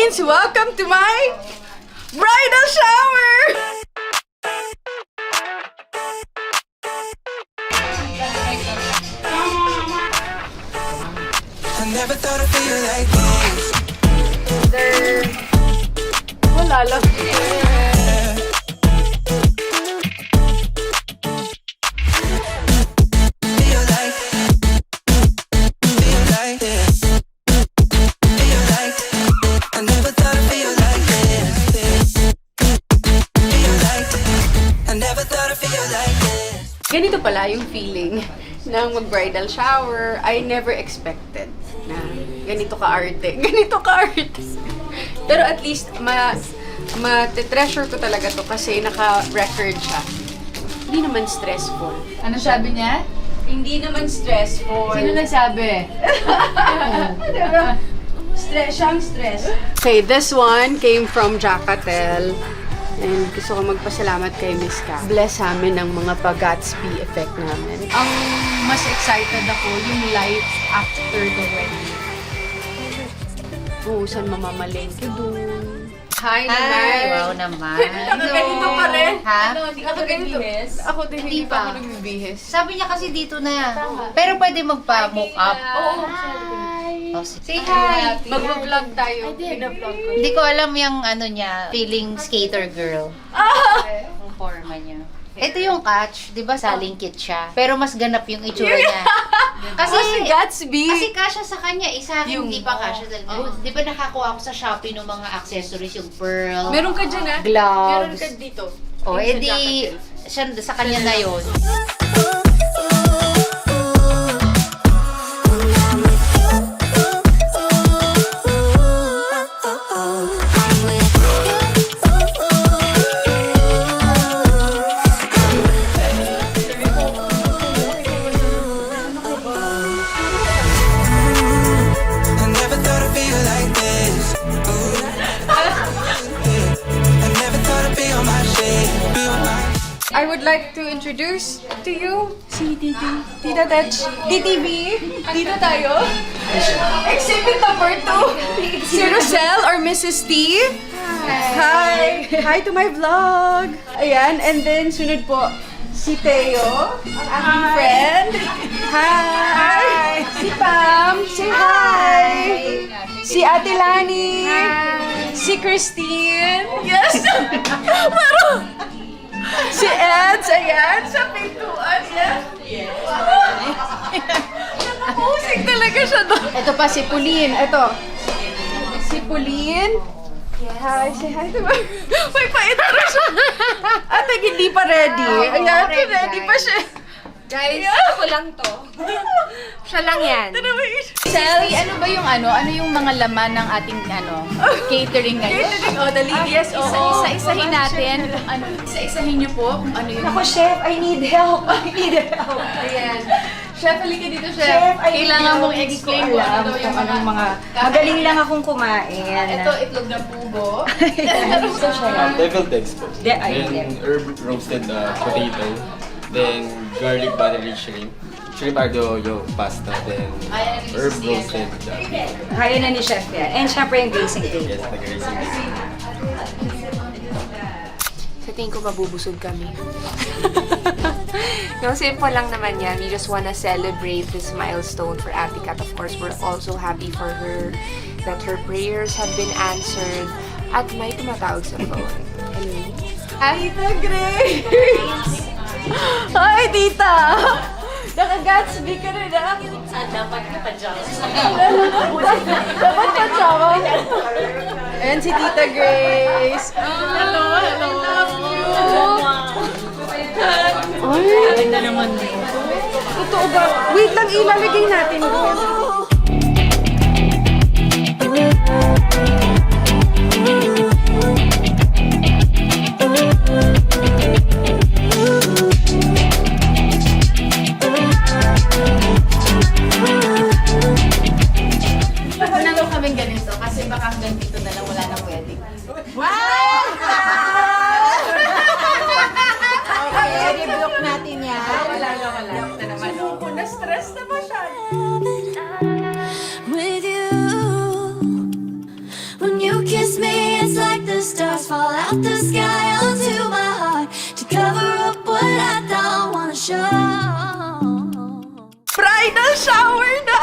Queens, welcome to my bridal shower! I never thought I'd feel like this. Wala lang. Feel like this. Feel like I never thought I'd feel like this. Feel like I never thought I'd feel like this. Ganito pala yung feeling ng mag-bridal shower. I never expected na ganito ka-arte. Ganito ka-arte. Pero at least, ma-treasure ko talaga to kasi naka-record siya. Hindi naman stressful. Ano sabi niya? Hindi naman stressful. Sino nagsabi? Siyang stress. Okay, this one came from Jacatel. And gusto ko magpasalamat kay Miss Ka. Bless amin ng mga pag-Gatsby effect namin. Ang mas excited ako yung life after the wedding. Oo, saan mamamalengke dun. Hi Hi! naman! Wow naman. Nakaganito pa rin. Ha? Nakaganito. Ako din, hindi Hindi pa pa. ako nagbibihis. Sabi niya kasi dito na. Pero pwede magpa-mock up. Oo. Oh, sige. Say hi! Mag-vlog tayo. Pina-vlog ko. Hindi ko alam yung ano niya, feeling skater girl. Yung forma niya. Ito yung catch, di ba saling kit siya? Pero mas ganap yung itsura niya. Kasi Gatsby. Kasi kasya sa kanya, isa Yung- hindi pa kasya. Di ba nakakuha ako sa Shopee ng mga accessories, yung pearl, Meron ka dyan, ah. gloves. Meron ka dito. O, Yung sa edi, Jacatel. sa kanya na yun. I never thought I'd feel like this. Ooh. I never thought I'd be on my shit. Be on my I would like to introduce to you si Tita Tech, DTV. Dito tayo. Exhibit number 2. Si Rosel or Mrs. T. Hi. Hi to my vlog. Ayan, and then sunod po si Teo, ang aking friend. Hi. Si Pam. Say hi. Si Ate Lani. Si Christine. Yes. Pero si Eds, ayan, sa pintuan niya. Nakamusik talaga siya doon. Ito pa si Pauline, ito. Si Pauline. Hi, say hi to my... May paitara siya. Ate, hindi pa ready. Ayan, ready pa siya. Guys, ako lang to. Siya lang yan. Selfie, ano ba yung ano? Ano yung mga laman ng ating catering ngayon? Catering, oh, the ladies, oo. Isa-isahin natin. Kung ano, isa-isahin niyo po kung ano yung... Ako, chef, I need help. I need help. Ayan. Chef, halika dito, Chef. Chef, I need Kailangan help. mong Hindi ko explain kung ano alam daw yung kung anong mga... mga... Magaling lang akong kumain. Ito, itlog ng pugo. Gusto siya. Deviled eggs po. Ayun. Then herb roasted potato. Then garlic buttery shrimp. Shrimp aglio pasta. Then herb roasted beef. Kaya na ni chef yan. And syempre yung glazing cake. Yes, nag-racing beef. Sa tingin ko mabubusog kami. Yung simple lang naman yan. We just wanna celebrate this milestone for Ate Kat. Of course, we're also happy for her that her prayers have been answered at may tumatawag sa phone. Hello? Tita Grace! Hi, Tita! Naka-Gatsby ka rin, ah. Dapat pa-jama. Dapat pa-jama. Ayan si Tita Grace. Hello, hello. I love you. Ay, Ganda naman din. totoo ba? Wait lang, ilalagay natin doon. Wala daw kaming ganito kasi baka hanggang dito na lang wala ng wedding. Okay, i-block natin yan. Wala. Ito naman, oh. Na-stress na ba siya? with you. When you kiss me, it's like the stars fall out the sky onto my heart to cover up what I don't wanna show. Bridal shower na!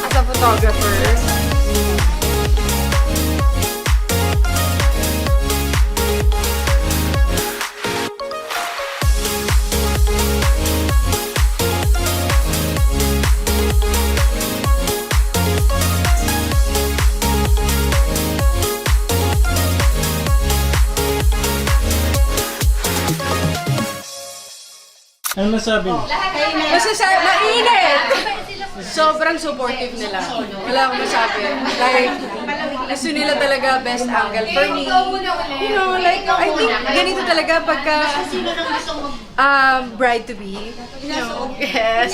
As a photographer, Ano masabi mo? mainit! Sobrang supportive nila. Wala akong masabi. Like, gusto nila talaga best angle for me. You know, like, I think ganito talaga pagka bride-to-be. You know, yes.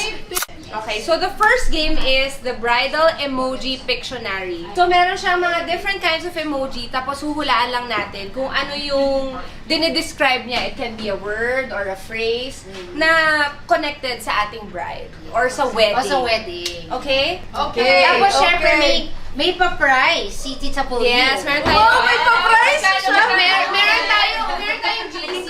Okay, so the first game is the Bridal Emoji Pictionary. So meron siyang mga different kinds of emoji, tapos huhulaan lang natin kung ano yung dinidescribe niya. It can be a word or a phrase na connected sa ating bride or sa wedding. O sa wedding. Okay? Okay. Tapos syempre okay. may pa-prize si Tita Pauline. Yes, meron tayo. Oh, may pa-prize siya! Meron tayong GC.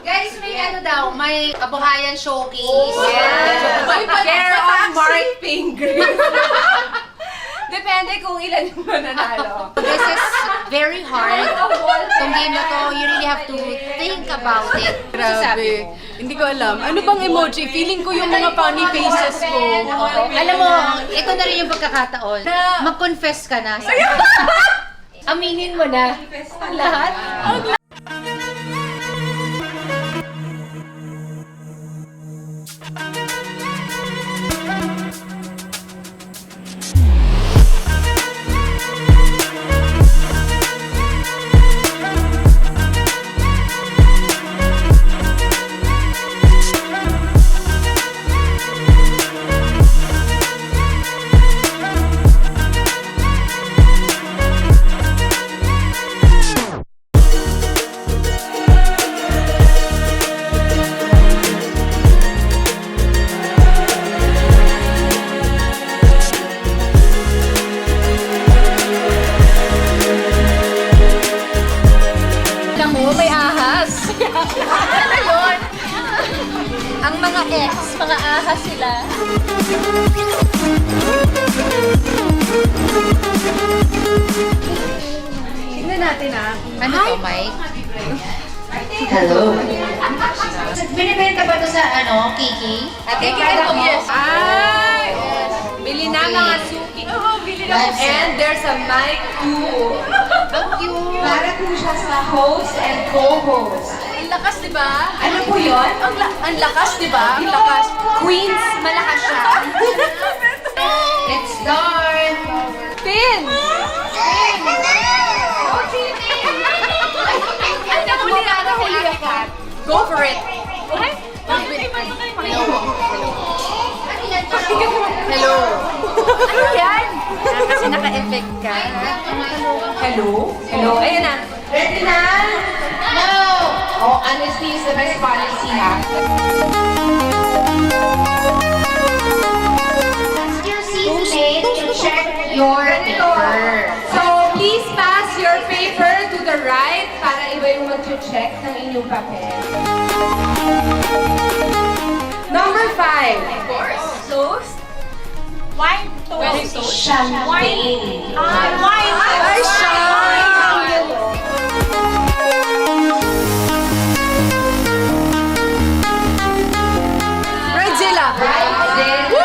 Guys, may ano daw, may kabuhayan showcase. Yes. Care of Mark Fingers. Depende kung ilan yung mananalo. This is very hard. Itong game na to, you really have to think about it. Grabe. Hindi ko alam. Ano bang emoji? Feeling ko yung mga funny faces ko. Alam mo, ito na rin yung pagkakataon. Mag-confess ka na. Aminin mo na. Lahat. Alam mo, may ahas. Ano yun? Ang mga ex, mga ahas sila. Tignan natin Ano to, Mike? Hello. Binibenta ba to sa Kiki? Kiki, yes. Ay! Bili na mga suki. Bili na. And there's a mic too. Ang cute. Para po siya sa host and co-host. Ang lakas, di ba? Ano po yun? Ang lakas, di ba? Ang lakas. Queens, malakas siya. It's done. Pin! Ay, nahuli ako. Go for it! Hello! Ano yan? Kasi naka-effect ka. Hello? Hello? Ayun na. Ready na? No! Oh, honesty is the best policy, ha? Your seatmate to check your paper. So, please pass your paper to the right para iba yung mag-check ng inyong papel. Number 5. Of course. Toast. Wine toast. Champagne. Wine. Ay, siya! Bridezilla! Woo!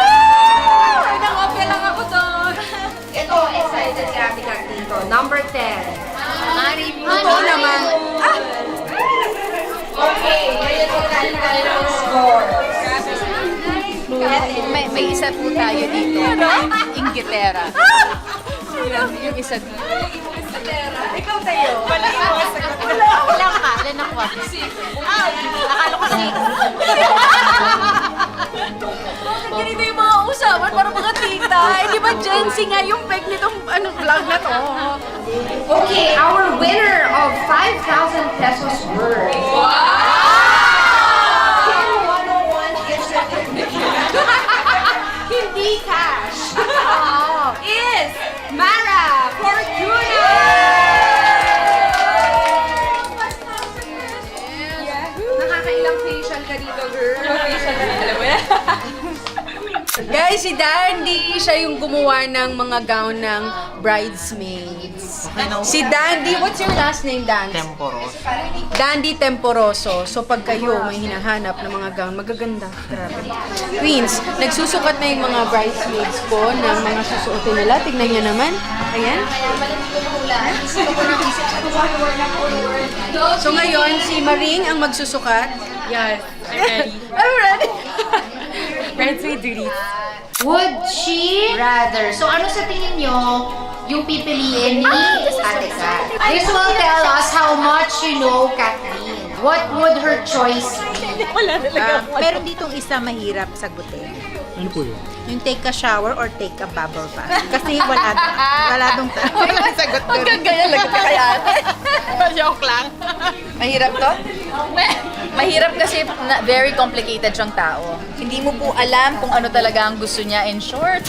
Ay, nang-opera lang ako doon. Ito, excited si Ate Kat dito. Number 10. Totoo naman. Okay, ngayon magkali tayo ng score. May isa po tayo dito. Ingitera. Yung isa dito. Ikaw tayo. Ilan ka? Ilan ako? Akala ko si... Ganito yung mga usapan para mga tita. Eh, di ba Gen Z nga yung peg nitong vlog na to? Okay, our winner of 5,000 pesos worth. Wow! Mag-facial ka dito, girl. Mag-facial ka dito. Alam mo yan? Guys, si Dandy, siya yung gumawa ng mga gown ng bridesmaids. Si Dandy, what's your last name, Dandy? Temporos. Dandy Temporoso. So pag kayo may hinahanap ng mga gown, magaganda. Grabe. Queens, nagsusukat na yung mga bridesmaids ko ng mga susuotin nila. Tignan niyo naman. Ayan. So ngayon, si Maring ang magsusukat. Yes, I'm ready. I'm ready. Bridesmaid duties. Would she rather? So ano sa tingin nyo yung pipiliin ni Ate Kat? This will tell us how much you know Kathleen. What would her choice be? Meron ditong isa mahirap sagutin. Ano po yun? Yung take a shower or take a bubble bath. Kasi wala dong sagot doon. Ganyan lang kaya ate. Joke lang. Mahirap to? Mahirap kasi very complicated siyang tao. Hindi mo po alam kung ano talaga ang gusto niya in short.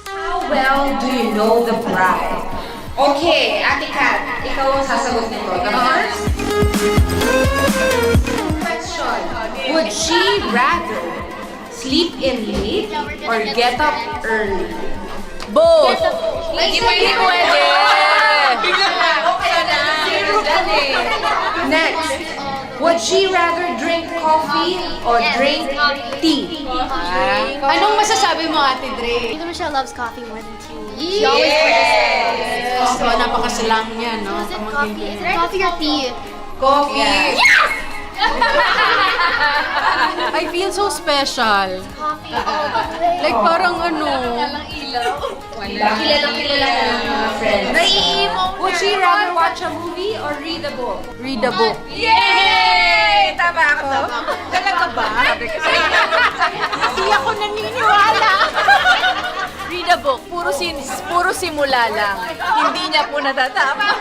How well do you know the bride? Okay, Ate Kat, ikaw ang sasagot nito. The first question, would she rather sleep in late or get up early? Both. Hindi pwede. Next, would she rather drink coffee or drink tea? Anong masasabi mo, Ate Dre? Either Michelle loves coffee more than tea. Yes! So, napakasalang niya, no? Is it coffee? Is it coffee or tea? Coffee. I feel so special. Coffee all the way. Like parang ano. Kilala ng friends. Would she rather watch a movie or read a book? Read a book. Yay! Tama ako. Talaga ba? Hindi ako naniniwala. Read a book. Puro simula lang. Hindi niya po natatapos.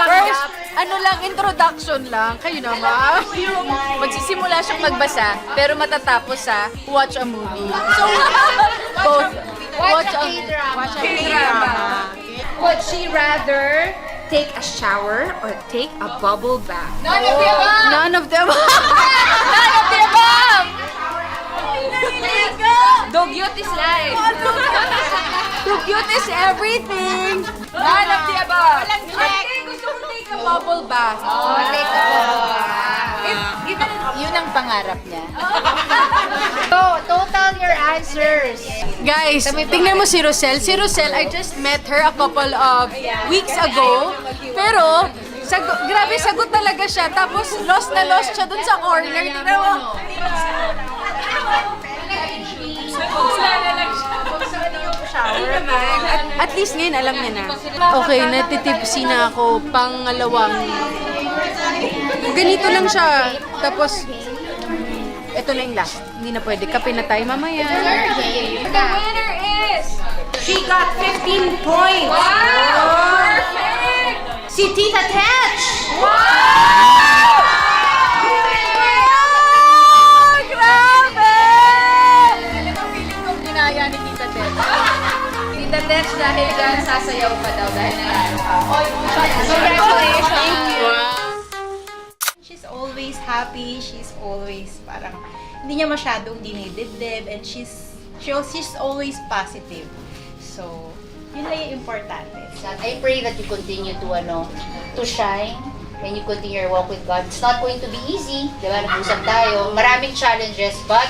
First, ano lang, introduction lang. Kayo naman. Magsisimula siyang magbasa, pero matatapos sa watch a movie. So, both. Watch a K-drama. Would she rather take a shower or take a bubble bath? None of the above! None of them. None of the above! Dugyot is life. Too cute is everything. None of the above. Ate, gusto ko take a bubble bath. Yun ang pangarap niya. So, total your answers. Guys, tingnan mo si Rosel. Si Rosel, I just met her a couple of weeks ago. Pero, grabe, sagot talaga siya. Tapos, lost na lost siya dun sa corner. Tingnan mo. At least ngayon, alam niya na. Okay, natitipsy na ako. Pangalawang. Ganito lang siya. Tapos, ito na yung last. Hindi na pwede. Kape na tayo mamaya. The winner is... She got 15 points. Wow! Perfect! Si Tita Tetch! Grabe! Feeling kong ginaya ni Tita Ted. Tita Ted, dahil dyan, sasayaw pa daw dahil She's always happy. She's always parang hindi niya masyadong dinidibdib and she's always positive. So, yun lang yung importante. I pray that you continue to shine and you continue your walk with God. It's not going to be easy. Di ba? Nag-usap tayo. Maraming challenges, but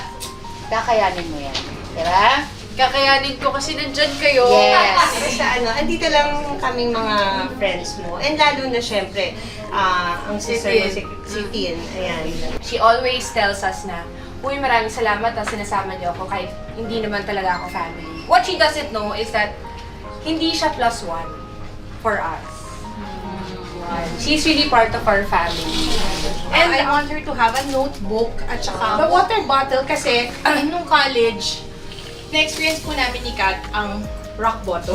kakayanin mo yan. Di ba? Kakayanin ko kasi nandyan kayo. Yes. Sa andito lang kaming mga friends mo. And lalo na syempre, ang sister mo si Tin. Ayan. She always tells us na, uy, maraming salamat na sinasama niyo ako kahit hindi naman talaga ako family. What she doesn't know is that hindi siya +1 for us. She's really part of our family. And I want her to have a notebook at saka the water bottle kasi nung college, na-experience po namin ni Kat ang rock bottom.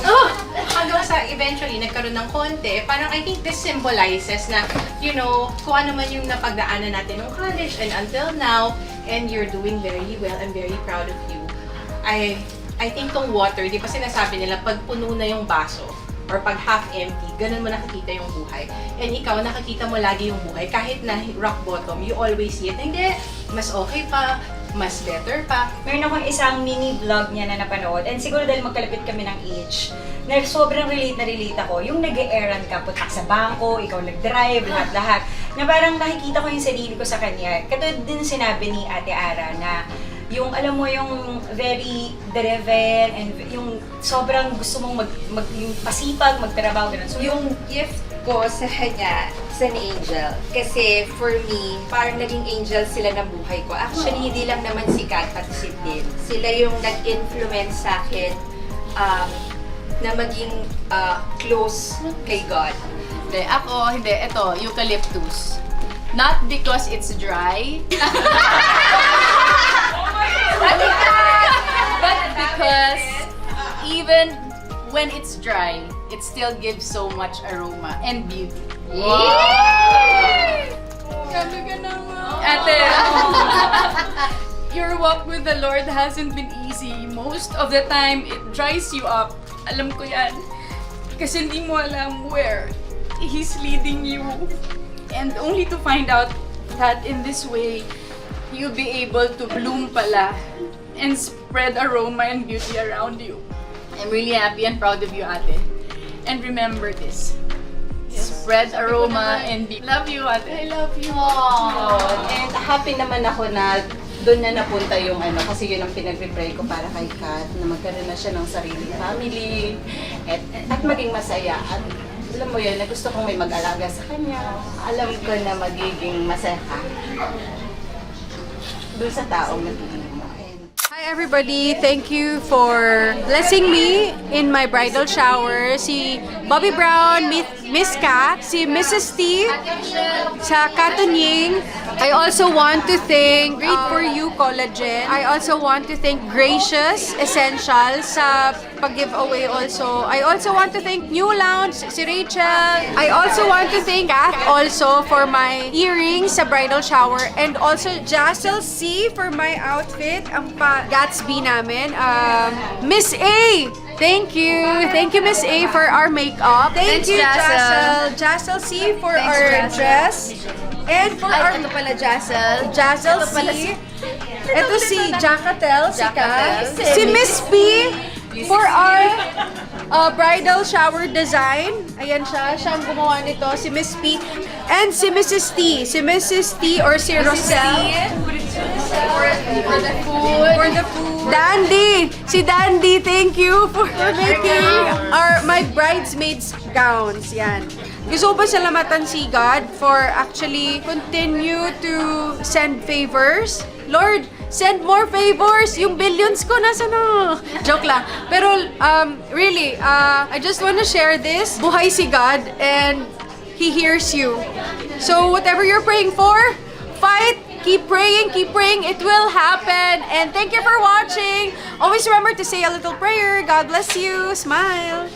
Hanggang sa eventually nagkaroon ng konti, parang I think this symbolizes na, you know, kung ano man yung napagdaanan natin nung college and until now, and you're doing very well. I'm very proud of you. I think tong water, di ba sinasabi nila, pag puno na yung baso, or pag half empty, ganun mo nakikita yung buhay. And ikaw, nakikita mo lagi yung buhay. Kahit na rock bottom, you always see it. Hindi, mas okay pa, mas better pa. Meron akong isang mini vlog niya na napanood, and siguro dahil magkalapit kami ng age, na sobrang relate ako. Yung nag-e-errand ka, putak sa bangko, ikaw nag-drive, lahat-lahat. Na parang nakikita ko yung sarili ko sa kanya. Katulad din sinabi ni Ate Ara na yung alam mo yung very driven and yung sobrang gusto mong yung pasipag, magtrabaho, ganun. So Yung gift ko sa kanya, sa ni Angel. Kasi for me, parang naging angel sila ng buhay ko. Actually, hindi lang naman si Kat at si Tin. Sila yung nag-influence sa akin na maging close kay God. Hindi, ako, hindi. Ito, eucalyptus. Not because it's dry. But because even when it's dry, it still gives so much aroma and beauty. Grabe ka naman. Ate, your walk with the Lord hasn't been easy. Most of the time, it dries you up. Alam ko yan. Kasi hindi mo alam where He's leading you. And only to find out that in this way, you'll be able to bloom pala and spread aroma and beauty around you. I'm really happy and proud of you, ate. And remember this. Spread aroma and beauty. Love you, ate. I love you. And happy naman ako na doon na napunta yung kasi yun ang pinag-pray ko para kay Kat, na magkaroon na siya ng sariling family, at maging masaya. At alam mo yun, na gusto kong may mag-alaga sa kanya. Alam ko na magiging masaya ka doon sa taong nagiging mo. Hi everybody! Thank you for blessing me in my bridal shower. Si Bobby Brown, Miss Ka, si Mrs. T, sa Katunying. I also want to thank Great For You Collagen. I also want to thank Gracious Essentials sa pag-giveaway also. I also want to thank New Lounge, si Rachel. I also want to thank Kath also for my earrings sa bridal shower. And also Jassel C for my outfit. Ang Gatsby namin. Miss A! Thank you! Thank you, Miss A, for our makeup. Thank you, Jassel. Jassel C for our dress. And for our... Ito pala, Jassel. Jassel C. Ito si Jacatel, si Ka. Si Miss P for our bridal shower design. Ayan siya. Siya ang gumawa nito. Si Miss P. And si Mrs. T. Si Mrs. T or si Rosel. For the food. For the food. Dandy! Si Dandy, thank you for making my bridesmaids gowns. Yan. Gusto ko ba salamatan si God for actually continue to send favors? Lord, send more favors! Yung billions ko nasa na. Joke lang. Pero really, I just want to share this. Buhay si God and He hears you. So whatever you're praying for, fight! Keep praying, it will happen. And thank you for watching. Always remember to say a little prayer. God bless you. Smile.